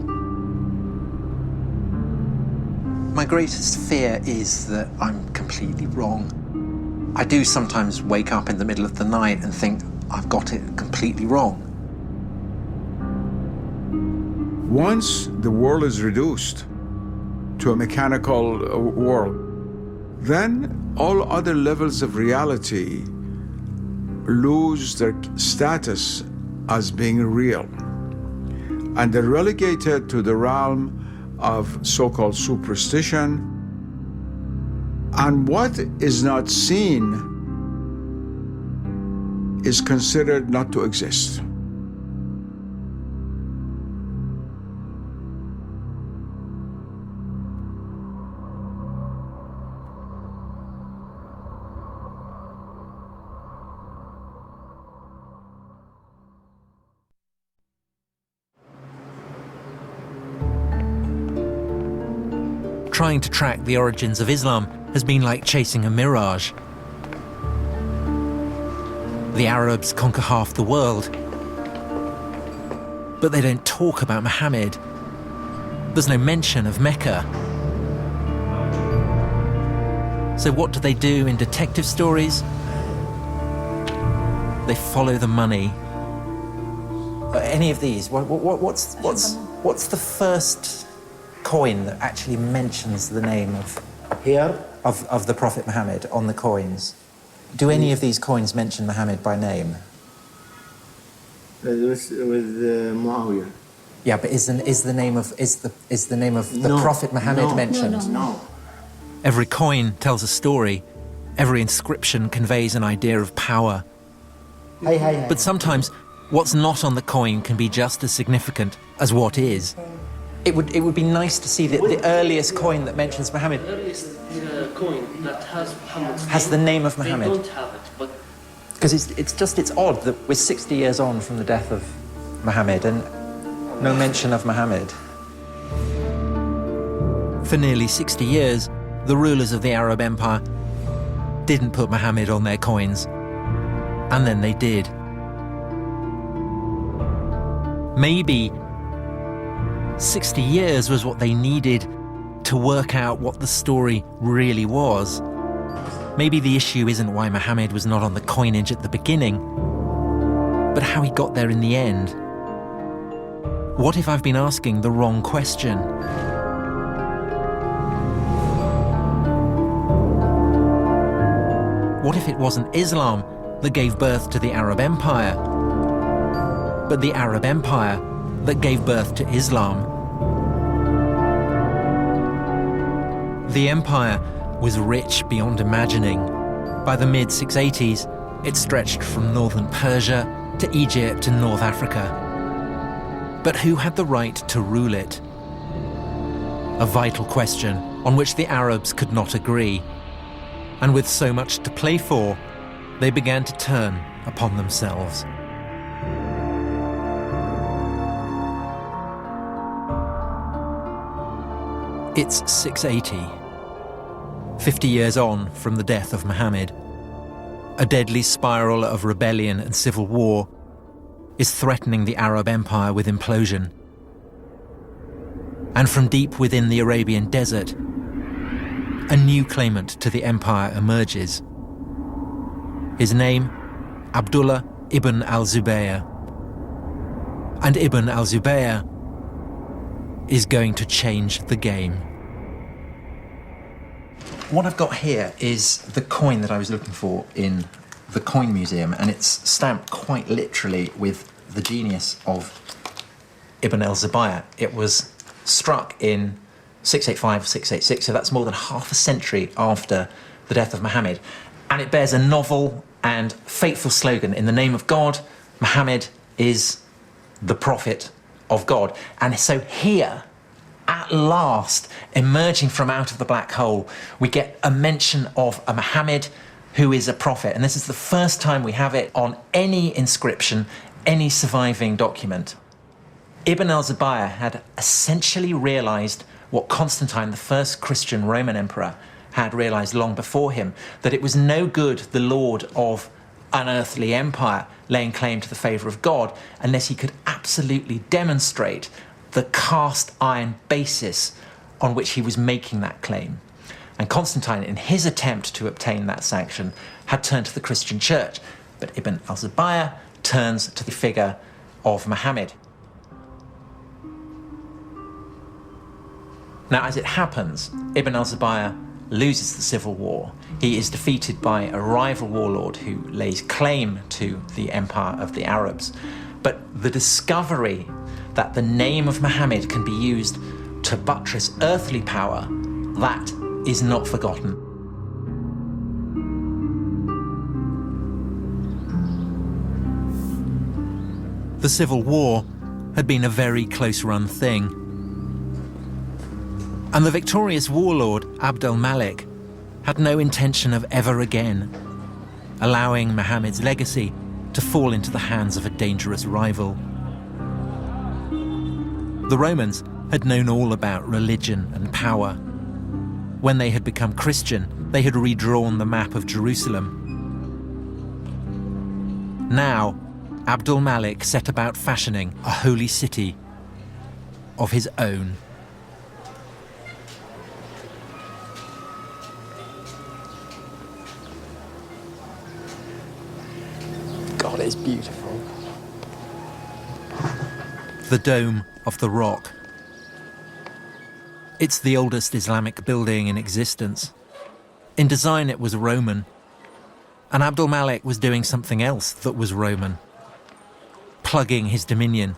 My greatest fear is that I'm completely wrong. I do sometimes wake up in the middle of the night and think I've got it completely wrong. Once the world is reduced to a mechanical world, then all other levels of reality lose their status as being real. And they're relegated to the realm of so-called superstition. And what is not seen is considered not to exist. Trying to track the origins of Islam has been like chasing a mirage. The Arabs conquer half the world, but they don't talk about Muhammad. There's no mention of Mecca. So what do they do in detective stories? They follow the money. Any of these? What's the first coin that actually mentions the name of the Prophet Muhammad on the coins? Do any of these coins mention Muhammad by name? With Muawiyah. Yeah, but is the name of the Prophet Muhammad mentioned? No. Every coin tells a story. Every inscription conveys an idea of power. But sometimes what's not on the coin can be just as significant as what is. It would be nice to see the earliest coin that mentions Muhammad. The earliest coin that has Muhammad's has the name of Muhammad. They don't have it, but because it's odd that we're 60 years on from the death of Muhammad and no mention of Muhammad. For nearly 60 years, the rulers of the Arab Empire didn't put Muhammad on their coins, and then they did. Maybe 60 years was what they needed to work out what the story really was. Maybe the issue isn't why Muhammad was not on the coinage at the beginning, but how he got there in the end. What if I've been asking the wrong question? What if it wasn't Islam that gave birth to the Arab Empire, but the Arab Empire that gave birth to Islam? The empire was rich beyond imagining. By the mid-680s, it stretched from northern Persia to Egypt and North Africa. But who had the right to rule it? A vital question on which the Arabs could not agree. And with so much to play for, they began to turn upon themselves. It's 680. 50 years on from the death of Muhammad. A deadly spiral of rebellion and civil war is threatening the Arab Empire with implosion. And from deep within the Arabian desert, a new claimant to the empire emerges. His name, Abdullah ibn al-Zubayr. And Ibn al-Zubayr is going to change the game. What I've got here is the coin that I was looking for in the Coin Museum, and it's stamped quite literally with the genius of Ibn al-Zubayr. It was struck in 685, 686, so that's more than half a century after the death of Muhammad. And it bears a novel and fateful slogan: in the name of God, Muhammad is the prophet of God. And so here, at last, emerging from out of the black hole, we get a mention of a Muhammad who is a prophet. And this is the first time we have it on any inscription, any surviving document. Ibn al-Zubayr had essentially realized what Constantine, the first Christian Roman emperor, had realized long before him, that it was no good the lord of an earthly empire laying claim to the favor of God unless he could absolutely demonstrate the cast iron basis on which he was making that claim. And Constantine, in his attempt to obtain that sanction, had turned to the Christian church. But Ibn al-Zubayr turns to the figure of Muhammad. Now, as it happens, Ibn al-Zubayr loses the civil war. He is defeated by a rival warlord who lays claim to the empire of the Arabs. But the discovery that the name of Muhammad can be used to buttress earthly power, that is not forgotten. The civil war had been a very close-run thing. And the victorious warlord, Abd al-Malik, had no intention of ever again allowing Muhammad's legacy to fall into the hands of a dangerous rival. The Romans had known all about religion and power. When they had become Christian, they had redrawn the map of Jerusalem. Now, Abd al-Malik set about fashioning a holy city of his own. God, it's beautiful. The Dome of the Rock. It's the oldest Islamic building in existence. In design, it was Roman. And Abd al-Malik was doing something else that was Roman, plugging his dominion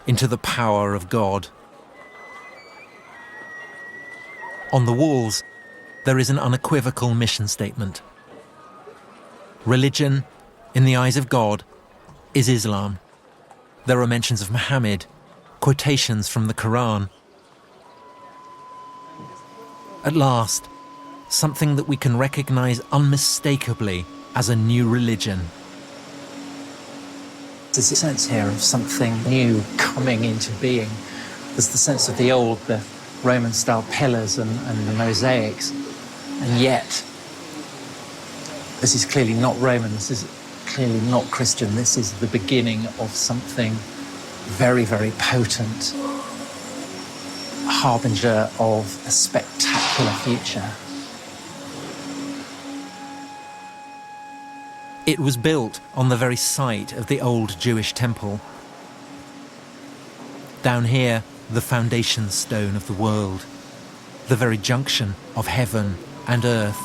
into the power of God. On the walls, there is an unequivocal mission statement. Religion, in the eyes of God, is Islam. There are mentions of Muhammad, quotations from the Quran. At last, something that we can recognize unmistakably as a new religion. There's a sense here of something new coming into being. There's the sense of the old, the Roman-style pillars and the mosaics. And yet, this is clearly not Roman, this is clearly not Christian. This is the beginning of something very, very potent, a harbinger of a spectacular future. It was built on the very site of the old Jewish temple. Down here, the foundation stone of the world, the very junction of heaven and earth.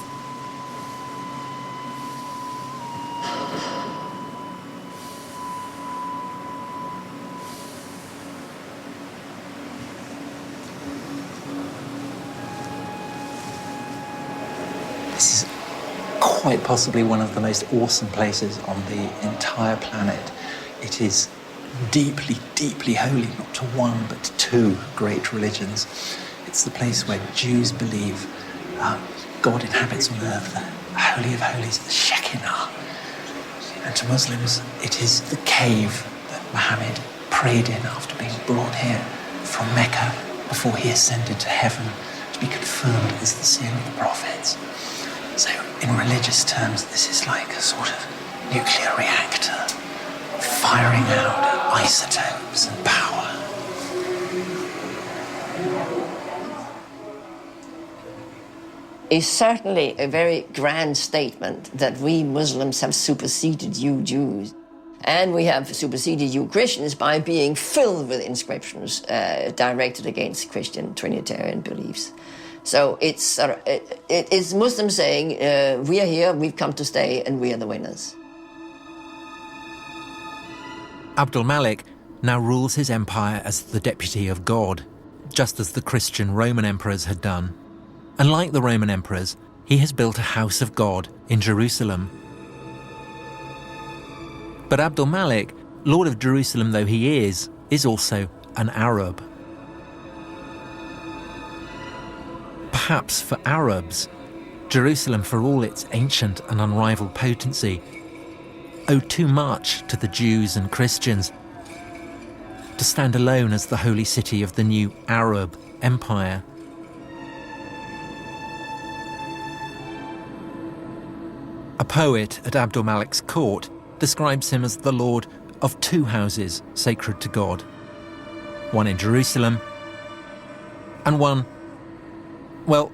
This is quite possibly one of the most awesome places on the entire planet. It is deeply, deeply holy, not to one, but to two great religions. It's the place where Jews believe God inhabits on earth, the Holy of Holies, the Shekinah. And to Muslims, it is the cave that Muhammad prayed in after being brought here from Mecca before he ascended to heaven to be confirmed as the seal of the prophets. So, in religious terms, this is like a sort of nuclear reactor, firing out isotopes and power. is certainly a very grand statement that we Muslims have superseded you Jews. And we have superseded you Christians by being filled with inscriptions directed against Christian Trinitarian beliefs. So it is Muslims saying, we are here, we've come to stay, and we are the winners. Abdul Malik now rules his empire as the deputy of God, just as the Christian Roman emperors had done. And like the Roman emperors, he has built a house of God in Jerusalem. But Abdul Malik, Lord of Jerusalem though he is also an Arab. Perhaps for Arabs, Jerusalem, for all its ancient and unrivaled potency, owed too much to the Jews and Christians to stand alone as the holy city of the new Arab empire. A poet at Abdul Malik's court describes him as the lord of two houses sacred to God, one in Jerusalem and one, well,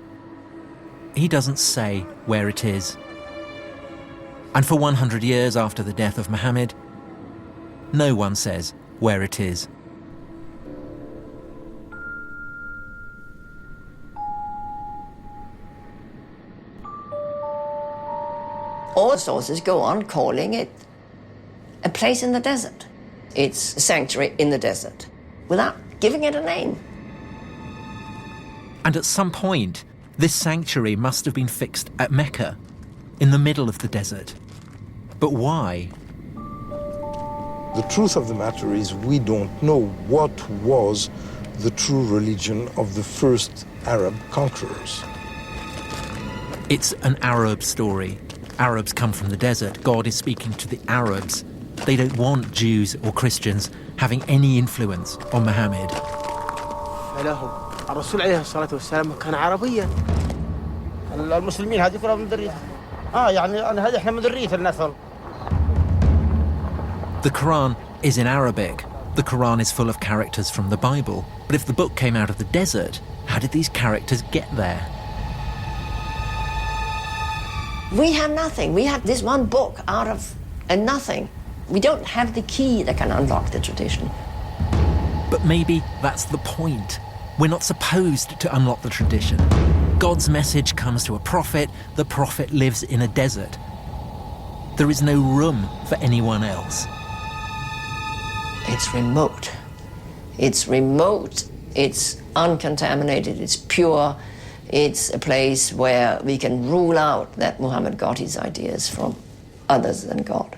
he doesn't say where it is. And for 100 years after the death of Muhammad, no one says where it is. All sources go on calling it a place in the desert. It's a sanctuary in the desert, without giving it a name. And at some point, this sanctuary must have been fixed at Mecca, in the middle of the desert. But why? The truth of the matter is we don't know what was the true religion of the first Arab conquerors. It's an Arab story. Arabs come from the desert. God is speaking to the Arabs. They don't want Jews or Christians having any influence on Muhammad. الرسول عليه الصلاة والسلام كان عربيا. المسلمين هذه كلها من ذريته. يعني هذه احنا من ذرية النسل. The Quran is in Arabic. The Quran is full of characters from the Bible. But if the book came out of the desert, how did these characters get there? We have nothing. We have this one book out of a nothing. We don't have the key that can unlock the tradition. But maybe that's the point. We're not supposed to unlock the tradition. God's message comes to a prophet. The prophet lives in a desert. There is no room for anyone else. It's remote. It's remote. It's uncontaminated. It's pure. It's a place where we can rule out that Muhammad got his ideas from others than God.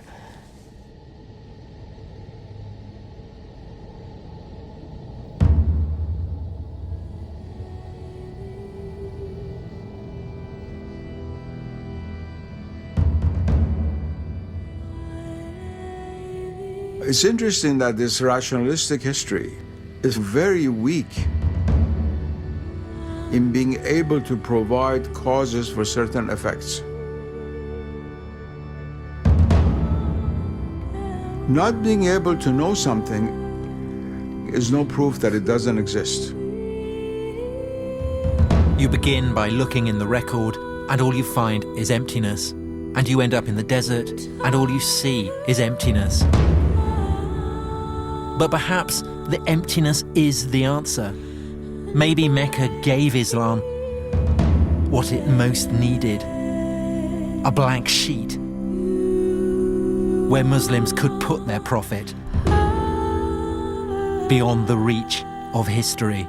It's interesting that this rationalistic history is very weak in being able to provide causes for certain effects. Not being able to know something is no proof that it doesn't exist. You begin by looking in the record, and all you find is emptiness. And you end up in the desert, and all you see is emptiness. But perhaps the emptiness is the answer. Maybe Mecca gave Islam what it most needed. A blank sheet where Muslims could put their prophet beyond the reach of history.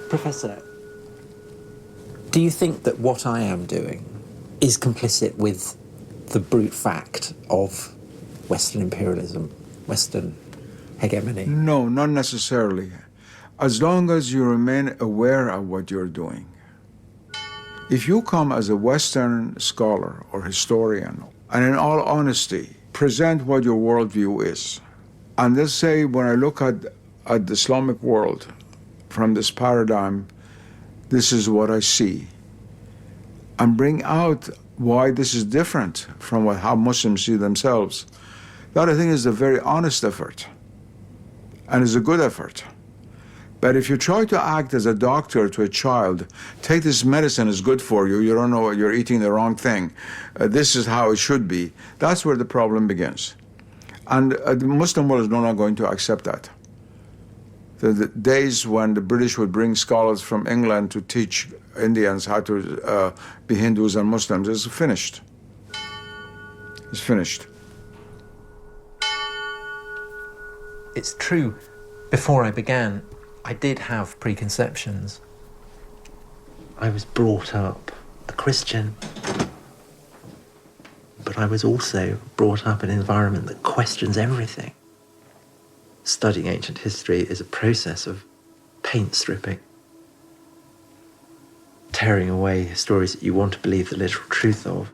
Professor, do you think that what I am doing is complicit with the brute fact of Western imperialism, Western hegemony? No, not necessarily. As long as you remain aware of what you're doing. If you come as a Western scholar or historian, and in all honesty, present what your worldview is, and let's say when I look at the Islamic world from this paradigm, this is what I see, and bring out why this is different from how Muslims see themselves, that I think is a very honest effort, and is a good effort. But if you try to act as a doctor to a child, take this medicine, is good for you, you don't know, you're eating the wrong thing, this is how it should be, that's where the problem begins. And the Muslim world is not going to accept that. The days when the British would bring scholars from England to teach Indians how to be Hindus and Muslims is finished. It's finished. It's true, before I began, I did have preconceptions. I was brought up a Christian, but I was also brought up in an environment that questions everything. Studying ancient history is a process of paint stripping, tearing away stories that you want to believe the literal truth of.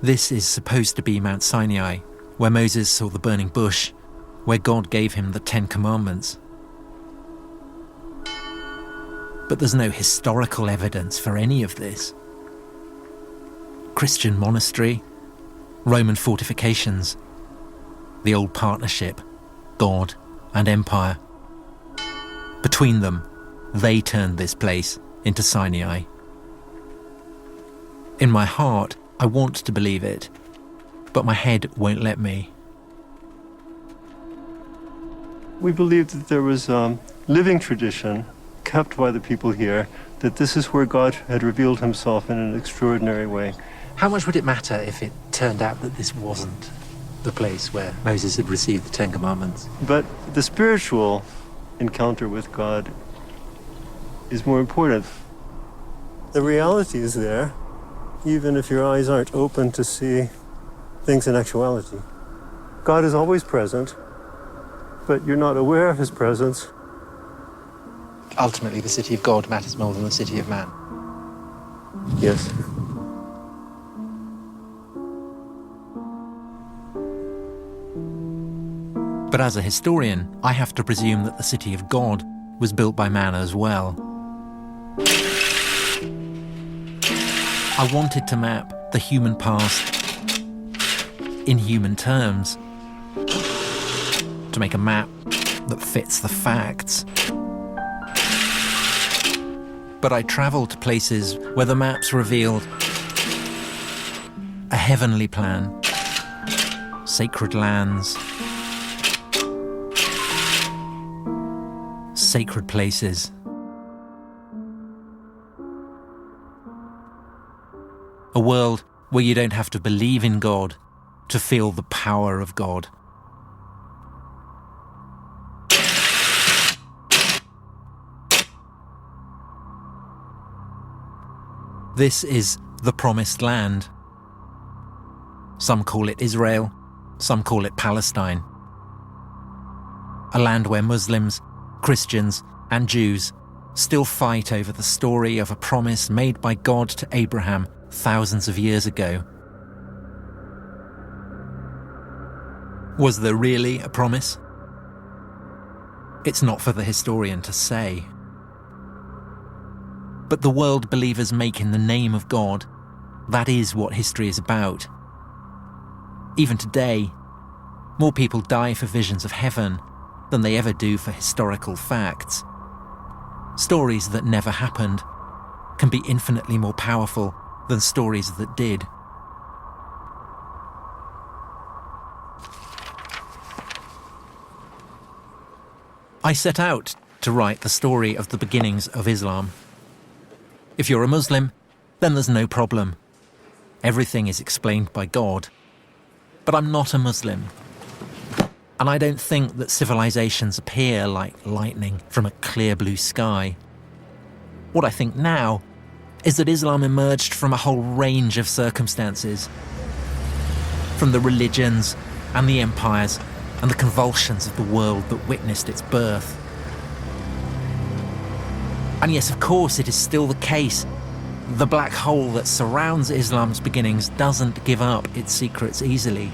This is supposed to be Mount Sinai, where Moses saw the burning bush, where God gave him the 10 Commandments. But there's no historical evidence for any of this. Christian monastery, Roman fortifications, the old partnership, God and empire. Between them, they turned this place into Sinai. In my heart, I want to believe it, but my head won't let me. We believed that there was a living tradition kept by the people here, that this is where God had revealed himself in an extraordinary way. How much would it matter if it turned out that this wasn't the place where Moses had received the 10 Commandments? But the spiritual encounter with God is more important. The reality is there, even if your eyes aren't open to see things in actuality. God is always present, but you're not aware of his presence. Ultimately, the city of God matters more than the city of man. Yes. But as a historian, I have to presume that the city of God was built by man as well. I wanted to map the human past in human terms, to make a map that fits the facts. But I travelled to places where the maps revealed a heavenly plan, sacred lands, sacred places. A world where you don't have to believe in God to feel the power of God. This is the Promised Land. Some call it Israel, some call it Palestine. A land where Muslims, Christians, and Jews still fight over the story of a promise made by God to Abraham thousands of years ago. Was there really a promise? It's not for the historian to say. But the world believers make in the name of God, that is what history is about. Even today, more people die for visions of heaven than they ever do for historical facts. Stories that never happened can be infinitely more powerful than stories that did. I set out to write the story of the beginnings of Islam. If you're a Muslim, then there's no problem. Everything is explained by God. But I'm not a Muslim. And I don't think that civilizations appear like lightning from a clear blue sky. What I think now is that Islam emerged from a whole range of circumstances. From the religions and the empires and the convulsions of the world that witnessed its birth. And yes, of course, it is still the case. The black hole that surrounds Islam's beginnings doesn't give up its secrets easily.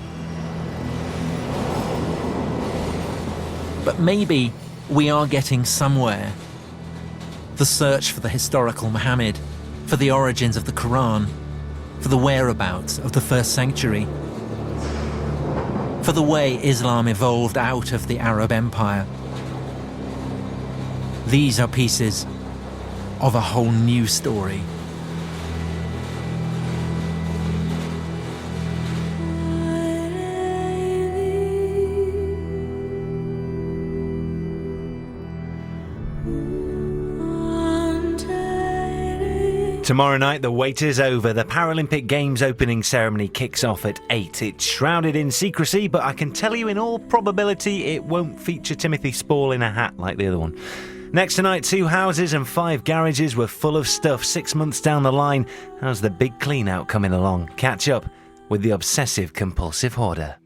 But maybe we are getting somewhere. The search for the historical Muhammad, for the origins of the Quran, for the whereabouts of the first sanctuary, for the way Islam evolved out of the Arab Empire. These are pieces of a whole new story. Tomorrow night, the wait is over. The Paralympic Games opening ceremony kicks off at 8. It's shrouded in secrecy, but I can tell you in all probability it won't feature Timothy Spall in a hat like the other one. Next tonight, 2 houses and 5 garages were full of stuff 6 months down the line. How's the big clean out coming along? Catch up with the obsessive compulsive hoarder.